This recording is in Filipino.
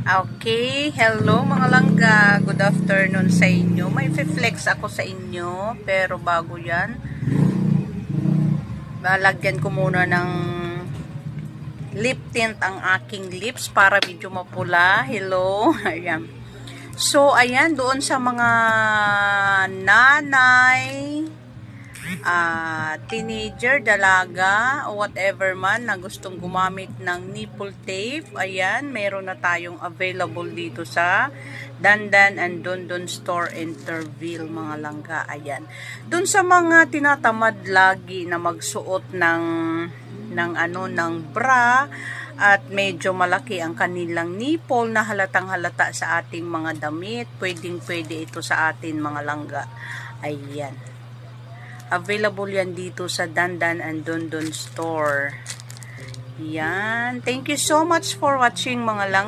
Okay, hello mga langga. Good afternoon sa inyo. May flex ako sa inyo, pero bago yan, lalagyan ko muna ng lip tint ang aking lips para medyo mapula. Hello. Ayan. So, ayan, doon sa mga nanay, teenager, dalaga, o whatever man na gustong gumamit ng nipple tape, ayan, meron na tayong available dito sa Dandan and Dondon Store Interville, mga langga. Ayan, dun sa mga tinatamad lagi na magsuot ng bra at medyo malaki ang kanilang nipple na halatang halata sa ating mga damit, pwede ito sa atin, mga langga. Ayan, available yan dito sa Dandan and Dondon Store. Yan. Thank you so much for watching, mga lang.